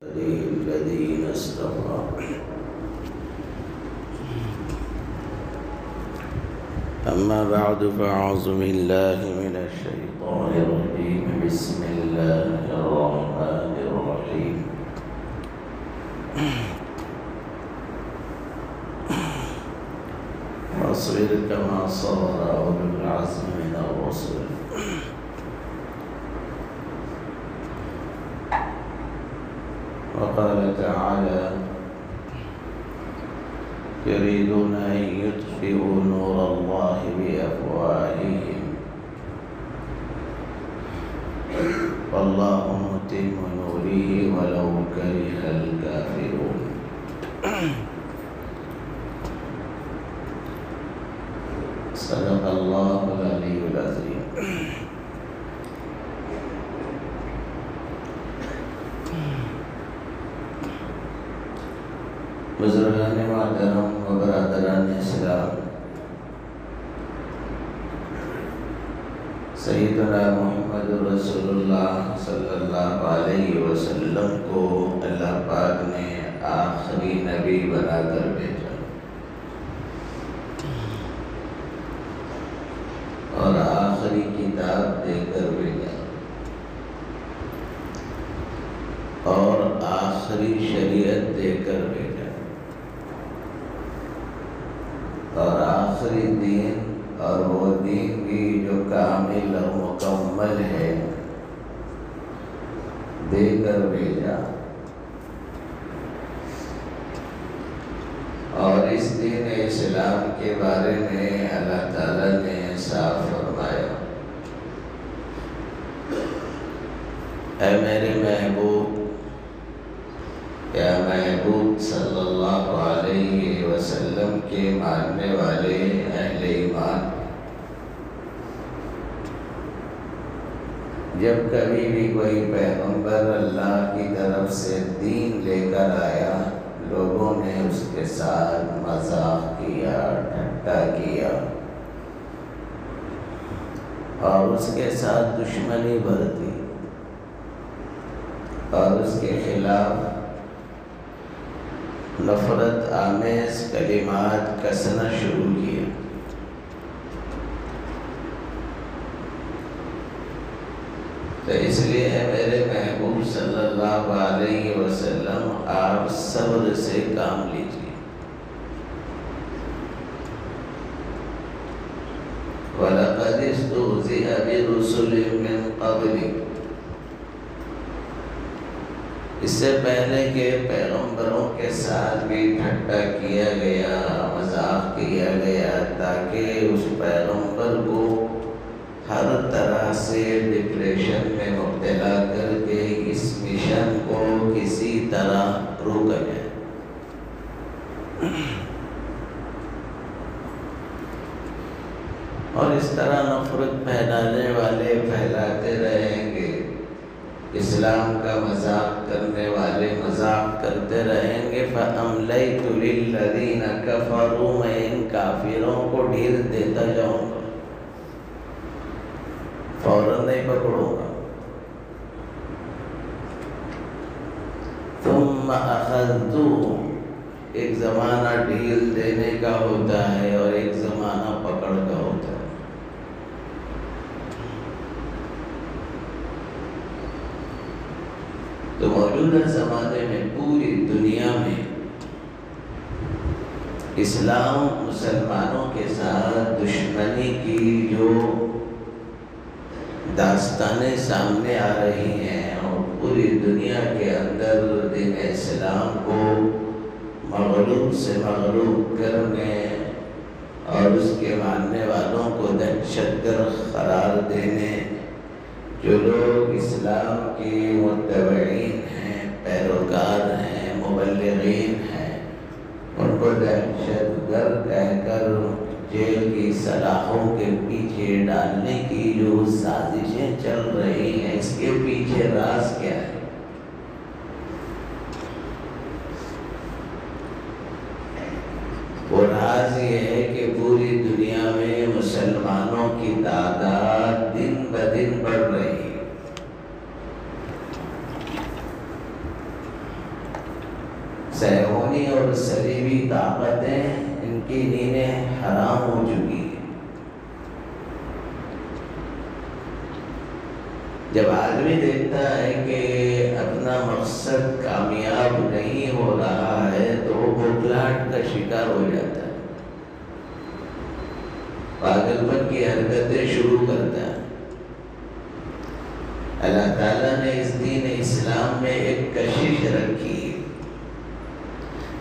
الذين اصطفى. أما بعد فأعوذ بالله من الشيطان الرجيم. بسم الله الرحمن الرحيم. واصبر كما صبر أولو العزم من الرسل. وقال تعالى: يريدون أن يطفئوا نور الله بأفواههم والله متم نوره ولو كره الكافرون. صدق الله العلي العظيم. بزرگان محترم و برادران اسلام، سیدنا محمد رسول اللہ صلی اللہ علیہ وسلم کو اللہ پاک نے آخری نبی بنا کر بھیجا اور آخری کتاب دے کر بھیجا اور آخری شریعت دے کر بھیجا اور آخری دین، اور وہ دین بھی جو کامل اور مکمل ہے، دے کر بھیجا. اور اس دین اسلام کے بارے میں اللہ تعالیٰ نے صاف فرمایا: اے میرے محبوب، یا محبوب صلی اللہ علیہ وسلم کے ماننے والے اہل ایمان، جب کبھی بھی کوئی پیغمبر اللہ کی طرف سے دین لے کر آیا، لوگوں نے اس کے ساتھ مذاق کیا، ٹھٹا کیا اور اس کے ساتھ دشمنی برتی اور اس کے خلاف نفرت آمیز کلمات کسنا شروع کیا. تو اس لیے میرے محبوب صلی اللہ علیہ وسلم، آپ صبر سے کام لیجیے. وَلَقَدِ اسْتُهْزِئَ بِرُسُلٍ مِّن قَبْلِكَ، اس سے پہلے کے پیغمبروں کے ساتھ بھی ٹھٹا کیا گیا، مذاق کیا گیا، تاکہ اس پیغمبر کو ہر طرح سے ڈپریشن میں مبتلا کر کے اس مشن کو کسی طرح روکا جائے. اور اس طرح نفرت پھیلانے والے پھیلاتے رہیں گے، اسلام کا مذاق کرنے والے مذاق کرتے رہیں گے. فَأَمْلَيْتُ لِلَّذِينَ كَفَرُوا، میں ان کافروں کو ڈھیل دیتا جاؤں گا، فوراً نہیں پکڑوں گا. ثُمَّ أَخَذْتُهُمْ، ایک زمانہ ڈھیل دینے کا ہوتا ہے اور ایک زمانہ پکڑ کا ہوتا ہے. تو موجودہ زمانے میں پوری دنیا میں اسلام مسلمانوں کے ساتھ دشمنی کی جو داستانیں سامنے آ رہی ہیں، اور پوری دنیا کے اندر دین اسلام کو مغلوب سے مغلوب کرنے اور اس کے ماننے والوں کو دہشت گرد قرار دینے، جو لوگ اسلام کے متبعین ہیں، پیروکار ہیں، مبلغین ہیں، ان کو دہشت گرد کہہ کر جیل کی سلاخوں کے پیچھے ڈالنے کی جو سازشیں چل رہی ہیں، اس کے پیچھے راز کیا ہے؟ وہ راز یہ ہے کہ پوری دنیا میں مسلمانوں کی تعداد دن بدن بڑھ رہی ہے. صہیونی اور صلیبی طاقتیں ان کی نیندیں حرام ہو چکی ہیں۔ جب آدمی دیکھتا ہے کہ اپنا مقصد کامیاب نہیں ہو رہا ہے تو وہ بوکھلاہٹ کا شکار ہو جاتا ہے، پاگل پن کی حرکتیں شروع کرتا ہے۔ اللہ تعالیٰ نے اس دین اسلام میں ایک کشش رکھی ہے،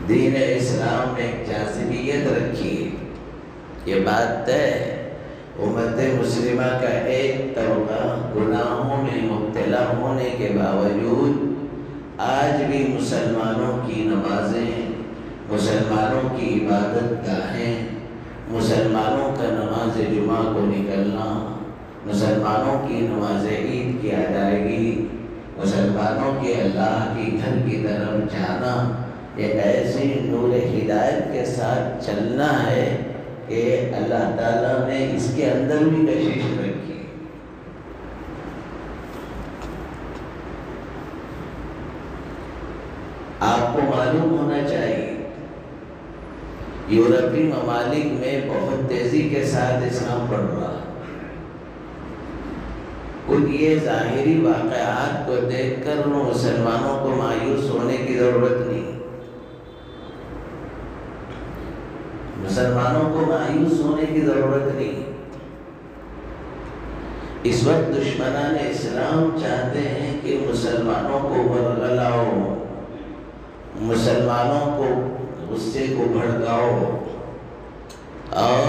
دین اسلام میں ایک جاذبیت رکھی ہے۔ یہ بات طے ہے، امت مسلمہ کا ایک طبقہ گناہوں میں مبتلا ہونے کے باوجود آج بھی مسلمانوں کی نمازیں، مسلمانوں کی عبادت گاہیں، مسلمانوں کا نماز جمعہ کو نکلنا، مسلمانوں کی نماز عید کی ادائیگی، مسلمانوں کے اللہ کی گھر کی طرف جانا، یہ ایسی نور ہدایت کے ساتھ چلنا ہے کہ اللہ تعالیٰ نے اس کے اندر بھی کشش رکھی۔ آپ کو معلوم ہونا چاہیے یورپی ممالک میں بہت تیزی کے ساتھ اسلام بڑھ رہا ہے۔ خود یہ ظاہری واقعات کو دیکھ کر مسلمانوں کو مایوس ہونے کی ضرورت نہیں، مسلمانوں کو مایوس ہونے کی ضرورت نہیں۔ اس وقت دشمنان اسلام چاہتے ہیں کہ مسلمانوں کو ورغلاؤ، مسلمانوں کو غصے کو بھڑکاؤ اور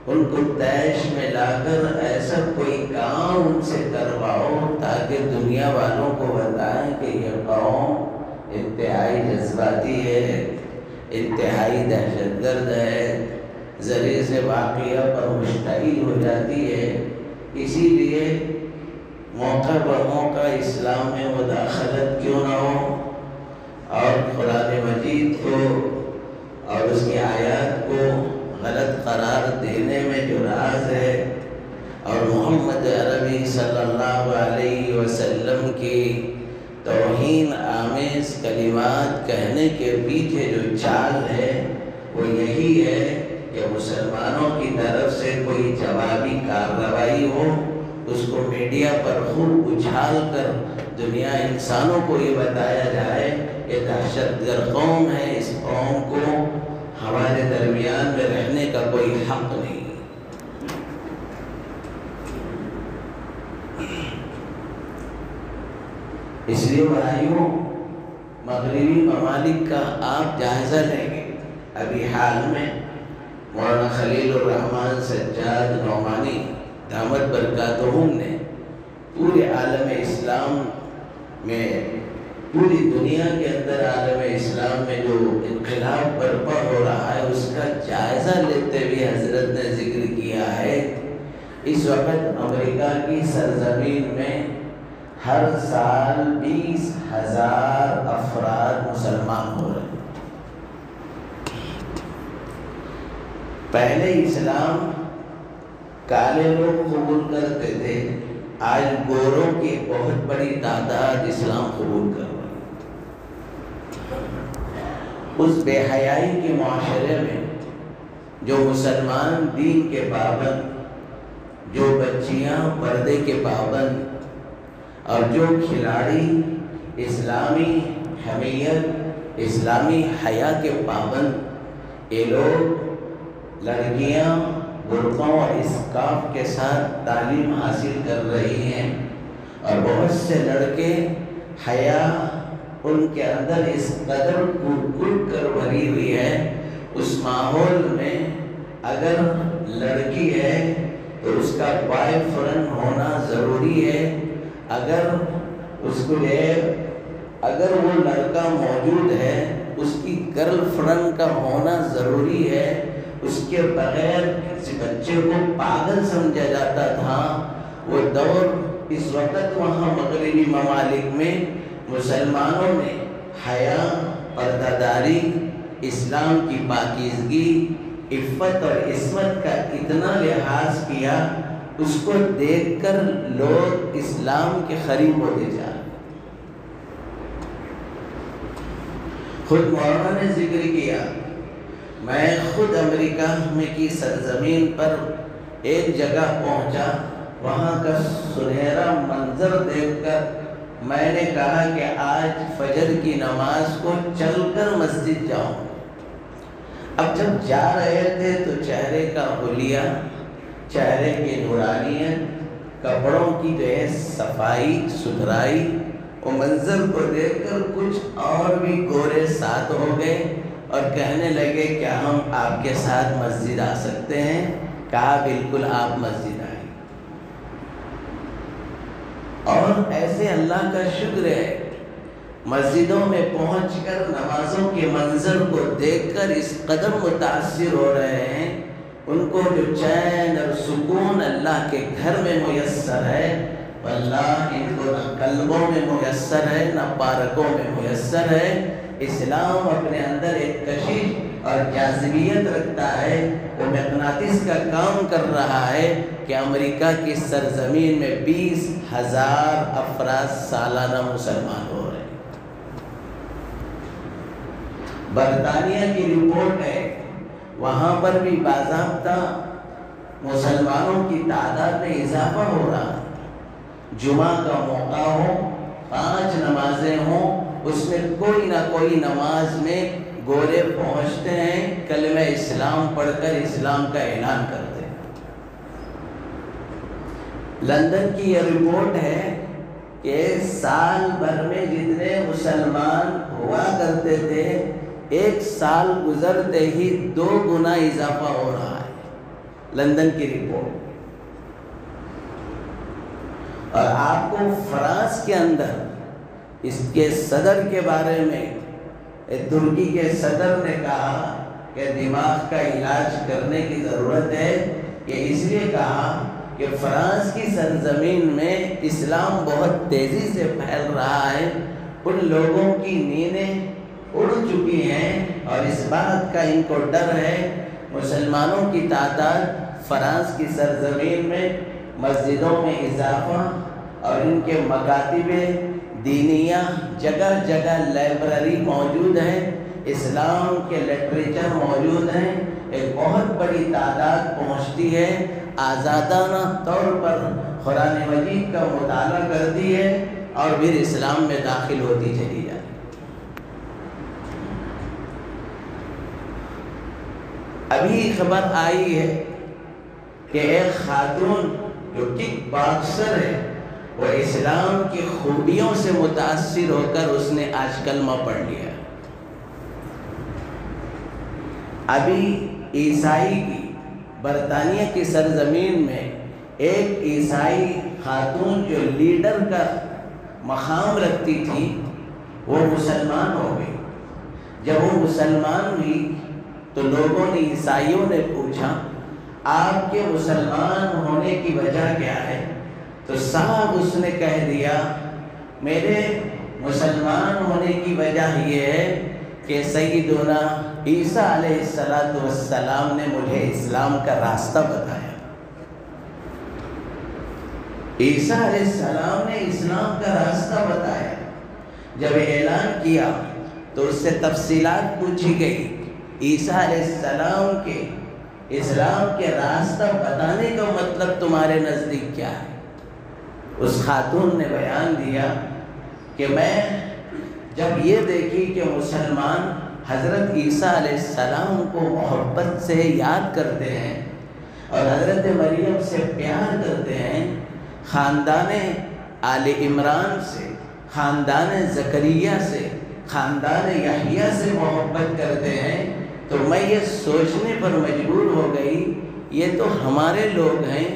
ان کو طیش میں لا کر ایسا کوئی کام ان سے کرواؤ تاکہ دنیا والوں کو بتائیں کہ یہ قوم انتہائی جذباتی ہے، انتہائی دہشت گرد ہے، ذریعے سے واقعہ پر مشتعل ہو جاتی ہے۔ اسی لیے موقع بموقع اسلام میں مداخلت کیوں نہ ہو، اور قرآن مجید کو اور اس کی آیات کو غلط قرار دینے میں جو راز ہے اور محمد عربی صلی اللہ علیہ وسلم کی توہین آمیز کلمات کہنے کے پیچھے جو چال ہے وہ یہی ہے کہ مسلمانوں کی طرف سے کوئی جوابی کارروائی ہو، اس کو میڈیا پر خوب اچھال کر دنیا انسانوں کو یہ بتایا جائے کہ دہشت گرد قوم ہے، اس قوم کو ہمارے درمیان میں رہنے کا کوئی حق نہیں۔ اس لیے بھائیوں، مغربی ممالک کا آپ جائزہ لیں گے، ابھی حال میں مولانا خلیل الرحمن سجاد نعمانی دامت برکاتہم نے پورے عالم اسلام میں، پوری دنیا کے اندر عالم اسلام میں جو انقلاب برپا ہو رہا ہے اس کا جائزہ لیتے ہوئے حضرت نے ذکر کیا ہے اس وقت امریکہ کی سرزمین میں ہر سال 20,000 افراد مسلمان ہو رہے ہیں۔ پہلے اسلام کالے لوگ قبول کرتے تھے، آج گوروں کی بہت بڑی تعداد اسلام قبول کر رہی ہے۔ اس بے حیائی کے معاشرے میں جو مسلمان دین کے پابند، جو بچیاں پردے کے پابند اور جو کھلاڑی اسلامی حمیت، اسلامی حیا کے پابند، یہ لوگ لڑکیاں برقعوں اور اسکارف کے ساتھ تعلیم حاصل کر رہی ہیں، اور بہت سے لڑکے حیا ان کے اندر اس قدر کٹ کر بھری ہوئی ہے۔ اس ماحول میں اگر لڑکی ہے تو اس کا بوائے فرینڈ ہونا ضروری ہے، اگر وہ لڑکا موجود ہے اس کی گرل فرینڈ کا ہونا ضروری ہے، اس کے بغیر کسی بچے کو پاگل سمجھا جاتا تھا۔ وہ دور اس وقت وہاں مغربی ممالک میں مسلمانوں نے حیا، پردہ داری، اسلام کی پاکیزگی، عفت اور عصمت کا اتنا لحاظ کیا، اس کو دیکھ کر لوگ اسلام کے قریب ہوتے جا رہے۔ خود مولانا نے ذکر کیا، میں خود امریکہ میں کی سرزمین پر ایک جگہ پہنچا، وہاں کا سنہرا منظر دیکھ کر میں نے کہا کہ آج فجر کی نماز کو چل کر مسجد جاؤں۔ اب جب جا رہے تھے تو چہرے کا حلیہ، چہرے کی نورانیت، کپڑوں کی جو ہے صفائی ستھرائی، وہ منظر کو دیکھ کر کچھ اور بھی گورے ساتھ ہو گئے اور کہنے لگے کیا ہم آپ کے ساتھ مسجد آ سکتے ہیں؟ کہا بالکل آپ مسجد آئیں۔ اور ایسے اللہ کا شکر ہے، مسجدوں میں پہنچ کر نمازوں کے منظر کو دیکھ کر اس قدر متاثر ہو رہے ہیں، ان کو جو چین اور سکون اللہ کے گھر میں میسر ہے، واللہ ان کو نہ قلبوں میں میسر ہے نہ پارکوں میں میسر ہے۔ اسلام اپنے اندر ایک کشش اور جاذبیت رکھتا ہے، وہ مغناطیس کا کام کر رہا ہے کہ امریکہ کی سرزمین میں 20,000 افراد سالانہ مسلمان ہو رہے ہیں۔ برطانیہ کی رپورٹ ہے، وہاں پر بھی باضابطہ مسلمانوں کی تعداد میں اضافہ ہو رہا ہے۔ جمعہ کا موقع ہو، 5 نمازیں ہوں، اس میں کوئی نہ کوئی نماز میں گورے پہنچتے ہیں، کلمہ اسلام پڑھ کر اسلام کا اعلان کرتے ہیں۔ لندن کی یہ رپورٹ ہے کہ سال بھر میں جتنے مسلمان ہوا کرتے تھے، 1 سال گزرتے ہی 2 گنا اضافہ ہو رہا ہے، لندن کی رپورٹ۔ اور آپ کو فرانس کے اندر اس کے صدر کے بارے میں، ترکی کے صدر نے کہا کہ دماغ کا علاج کرنے کی ضرورت ہے، کہ اس لیے کہا کہ فرانس کی سرزمین میں اسلام بہت تیزی سے پھیل رہا ہے، ان لوگوں کی نیندیں اڑ چکی ہیں اور اس بات کا ان کو ڈر ہے مسلمانوں کی تعداد فرانس کی سرزمین میں مسجدوں میں اضافہ اور ان کے مکاتب دینیہ، جگہ جگہ لائبریری موجود ہے، اسلام کے لٹریچر موجود ہیں، ایک بہت بڑی تعداد پہنچتی ہے، آزادانہ طور پر قرآن مجید کا مطالعہ کرتی ہے اور پھر اسلام میں داخل ہوتی چلی جاتی ہے۔ ابھی خبر آئی ہے کہ ایک خاتون جو کک باکسر ہے، وہ اسلام کی خوبیوں سے متاثر ہو کر اس نے آج کلمہ پڑھ لیا۔ ابھی عیسائی کی برطانیہ کی سرزمین میں ایک عیسائی خاتون جو لیڈر کا مقام رکھتی تھی، وہ مسلمان ہو گئی۔ جب وہ مسلمان ہوئی تو لوگوں نے، عیسائیوں نے پوچھا آپ کے مسلمان ہونے کی وجہ کیا ہے؟ تو صاحب اس نے کہہ دیا میرے مسلمان ہونے کی وجہ یہ ہے کہ سیدنا عیسیٰ علیہ السلام نے مجھے اسلام کا راستہ بتایا۔ عیسیٰ علیہ السلام نے اسلام کا راستہ بتایا۔ جب اعلان کیا تو اس سے تفصیلات پوچھی گئی، عیسیٰ علیہ السلام کے اسلام کے راستہ بتانے کا مطلب تمہارے نزدیک کیا ہے؟ اس خاتون نے بیان دیا کہ میں جب یہ دیکھی کہ مسلمان حضرت عیسیٰ علیہ السلام کو محبت سے یاد کرتے ہیں اور حضرت مریم سے پیار کرتے ہیں، خاندان آل عمران سے، خاندان زکریا سے، خاندان یحییٰ سے محبت کرتے ہیں، تو میں یہ سوچنے پر مجبور ہو گئی یہ تو ہمارے لوگ ہیں،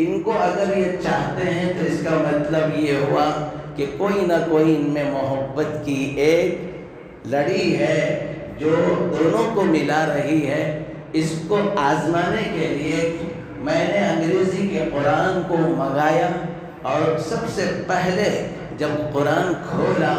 ان کو اگر یہ چاہتے ہیں تو اس کا مطلب یہ ہوا کہ کوئی نہ کوئی ان میں محبت کی ایک لڑی ہے جو دونوں کو ملا رہی ہے۔ اس کو آزمانے کے لیے میں نے انگریزی کے قرآن کو منگایا اور سب سے پہلے جب قرآن کھولا،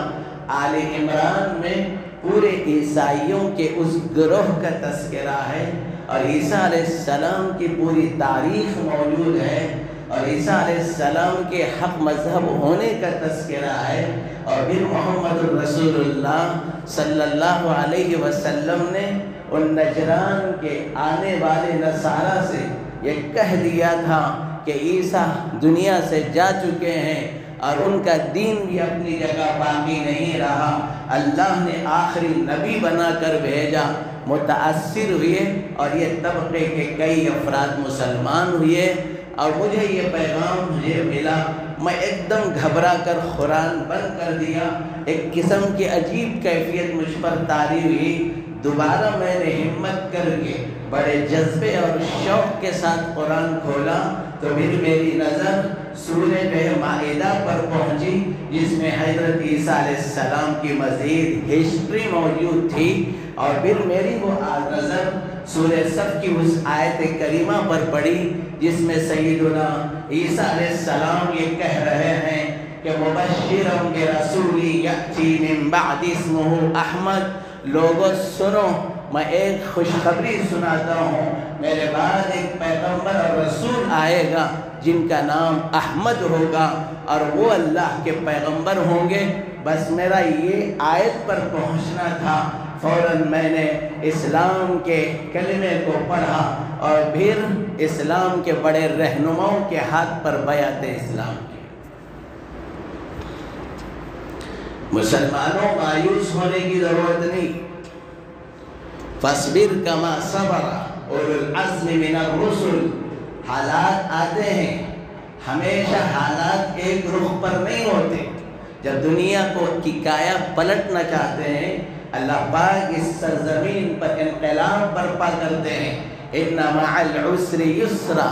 آل عمران میں پورے عیسائیوں کے اس گروہ کا تذکرہ ہے اور عیسیٰ علیہ السلام کی پوری تاریخ موجود ہے اور عیسیٰ علیہ السلام کے حق مذہب ہونے کا تذکرہ ہے اور پھر محمد الرسول اللہ صلی اللہ علیہ وسلم نے ان نجران کے آنے والے نصارہ سے یہ کہہ دیا تھا کہ عیسیٰ دنیا سے جا چکے ہیں اور ان کا دین بھی اپنی جگہ باقی نہیں رہا، اللہ نے آخری نبی بنا کر بھیجا۔ متاثر ہوئے اور یہ طبقے کے کئی افراد مسلمان ہوئے، اور مجھے یہ پیغام ملا، میں ایک دم گھبرا کر قرآن بند کر دیا، ایک قسم کی عجیب کیفیت مجھ پر طاری ہوئی۔ دوبارہ میں نے ہمت کر کے بڑے جذبے اور شوق کے ساتھ قرآن کھولا تو پھر میری نظر سورہ مائدہ پر پہنچی، جس میں حضرت عیسیٰ علیہ السلام کی مزید ہسٹری موجود تھی، اور پھر میری وہ نظر سورہ صف کی اس آیت کریمہ پر پڑی جس میں سیدنا عیسیٰ علیہ السلام یہ کہہ رہے ہیں کہ مبشرا برسول یأتی من بعد اسمہ احمد، لوگوں سنو، میں ایک خوشخبری سناتا ہوں، میرے بعد ایک پیغمبر اور رسول آئے گا جن کا نام احمد ہوگا اور وہ اللہ کے پیغمبر ہوں گے۔ بس میرا یہ آیت پر پہنچنا تھا، فوراً میں نے اسلام کے کلمے کو پڑھا اور پھر اسلام کے بڑے رہنماؤں کے ہاتھ پر بیعت اسلام کی۔ مسلمانوں مایوس ہونے کی ضرورت نہیں، فاصبر کما صبر اولو العزم من الرسل، حالات آتے ہیں، ہمیشہ حالات ایک رخ پر نہیں ہوتے۔ جب دنیا کو کی کایا پلٹنا چاہتے ہیں، اللہ پاک اس سرزمین پر انقلاب برپا کرتے ہیں۔ ان مع العسر یسرا،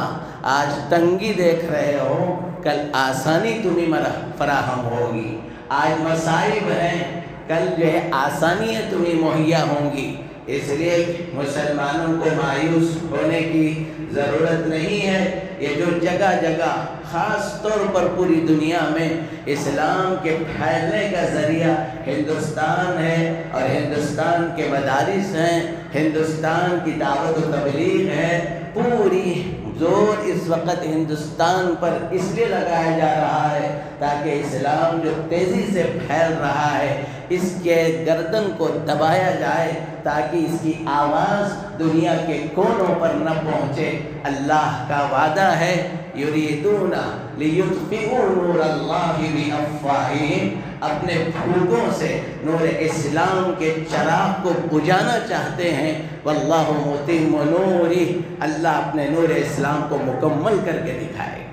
آج تنگی دیکھ رہے ہو، کل آسانی تمہیں فراہم ہوگی۔ آج مصائب ہیں، کل جو ہے آسانیاں تمہیں مہیا ہوں گی۔ اس لیے مسلمانوں کو مایوس ہونے کی ضرورت نہیں ہے۔ یہ جو جگہ جگہ خاص طور پر پوری دنیا میں اسلام کے پھیلنے کا ذریعہ ہندوستان ہے، اور ہندوستان کے مدارس ہیں، ہندوستان کی دعوت و تبلیغ ہے، پوری زور اس وقت ہندوستان پر اس لیے لگایا جا رہا ہے تاکہ اسلام جو تیزی سے پھیل رہا ہے اس کے گردن کو دبایا جائے، تاکہ اس کی آواز دنیا کے کونوں پر نہ پہنچے۔ اللہ کا وعدہ ہے یریدون لیطفئوا نور اللہ بافواہہم، اپنے پھوٹوں سے نور اسلام کے چراغ کو بجھانا چاہتے ہیں، واللہ متم نورہ، اللہ اپنے نور اسلام کو مکمل کر کے دکھائے گا۔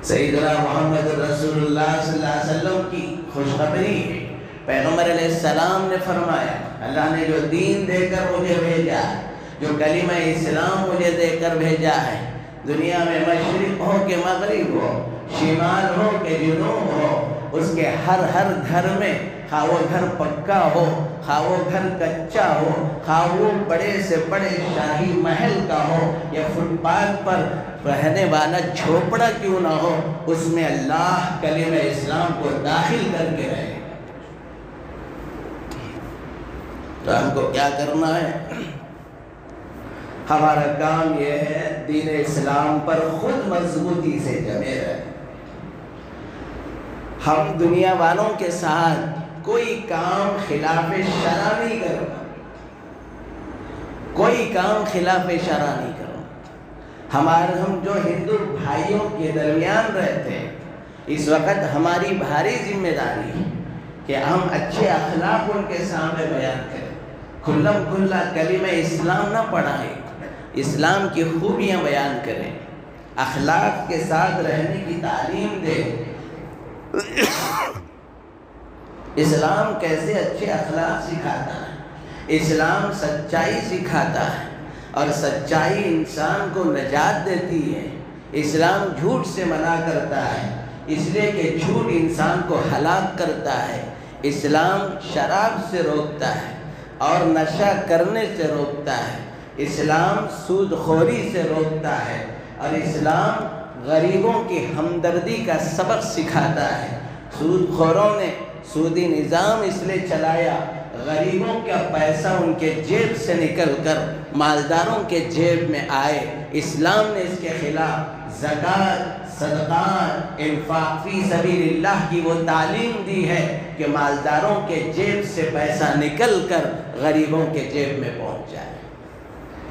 سیدنا محمد رسول اللہ صلی اللہ علیہ وسلم کی خوشخبری ہے، پیغمبر علیہ السلام نے فرمایا، اللہ نے جو دین دے کر مجھے بھیجا ہے، جو کلمہ اسلام مجھے دے کر بھیجا ہے، دنیا میں مشرق ہو کہ مغرب ہو، شمال ہو کہ جنوب ہو، اس کے ہر گھر میں، خواہ وہ گھر پکا ہو، خواہ وہ گھر کچا ہو، خواہ وہ بڑے سے بڑے شاہی محل کا ہو یا فٹ پاتھ پر رہنے والا جھوپڑا کیوں نہ ہو، اس میں اللہ کلمہ اسلام کو داخل کر کے رہے گا۔ تو ہم کو کیا کرنا ہے؟ ہمارا کام یہ ہے دین اسلام پر خود مضبوطی سے جمے رہیں۔ ہم دنیا والوں کے ساتھ کوئی کام خلاف شرع نہیں کرنا، کوئی کام خلاف شرع نہیں کرنا۔ ہم جو ہندو بھائیوں کے درمیان رہتے ہیں، اس وقت ہماری بھاری ذمہ داری ہے کہ ہم اچھے اخلاق ان کے سامنے بیان کریں، کھلم کھلا کلمہ اسلام نہ پڑھائیں، اسلام کی خوبیاں بیان کریں، اخلاق کے ساتھ رہنے کی تعلیم دیں۔ اسلام کیسے اچھے اخلاق سکھاتا ہے، اسلام سچائی سکھاتا ہے، اور سچائی انسان کو نجات دیتی ہے۔ اسلام جھوٹ سے منع کرتا ہے، اس لیے کہ جھوٹ انسان کو ہلاک کرتا ہے۔ اسلام شراب سے روکتا ہے اور نشہ کرنے سے روکتا ہے، اسلام سود خوری سے روکتا ہے، اور اسلام غریبوں کی ہمدردی کا سبق سکھاتا ہے۔ سود خوروں نے سودی نظام اس لیے چلایا، غریبوں کا پیسہ ان کے جیب سے نکل کر مالداروں کے جیب میں آئے۔ اسلام نے اس کے خلاف زکوٰۃ، صدقات، انفاق فی سبیل اللہ کی وہ تعلیم دی ہے کہ مالداروں کے جیب سے پیسہ نکل کر غریبوں کے جیب میں پہنچ جائے۔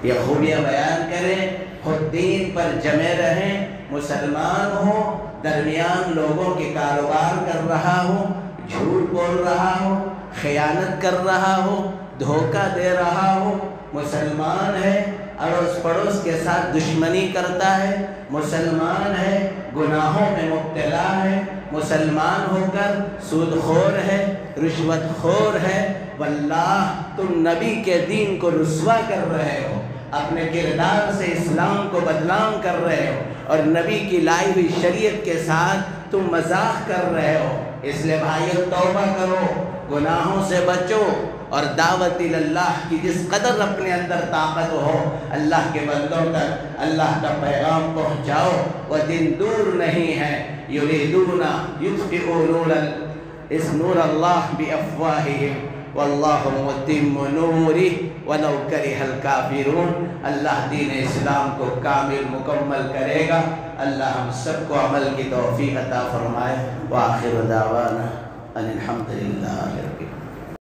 یہ خوبیاں بیان کریں، خود دین پر جمے رہیں، مسلمان ہو، درمیان لوگوں کے کاروبار کر رہا ہو، جھوٹ بول رہا ہو، خیانت کر رہا ہو، دھوکہ دے رہا ہو، مسلمان ہے اڑوس پڑوس کے ساتھ دشمنی کرتا ہے، مسلمان ہے گناہوں میں مبتلا ہے، مسلمان ہو کر سود خور ہے، رشوت خور ہے، واللہ تم نبی کے دین کو رسوا کر رہے ہو، اپنے کردار سے اسلام کو بدنام کر رہے ہو، اور نبی کی لائی ہوئی شریعت کے ساتھ تم مذاق کر رہے ہو۔ اس لئے بھائیو توبہ کرو، گناہوں سے بچو، اور دعوت اللہ کی جس قدر اپنے اندر طاقت ہو اللہ کے بندوں تک اللہ کا پیغام پہنچاؤ۔ وہ دن دور نہیں ہے، یریدون یطفئوا نور اللہ بافواہہم واللہ متم نورہ ولو کرہ الکافرون۔ اللہ دین اسلام کو کامل مکمل کرے گا۔ اللہ ہم سب کو عمل کی توفیق عطا فرمائے۔ وآخر دعوانا ان الحمد للہ رب العالمین۔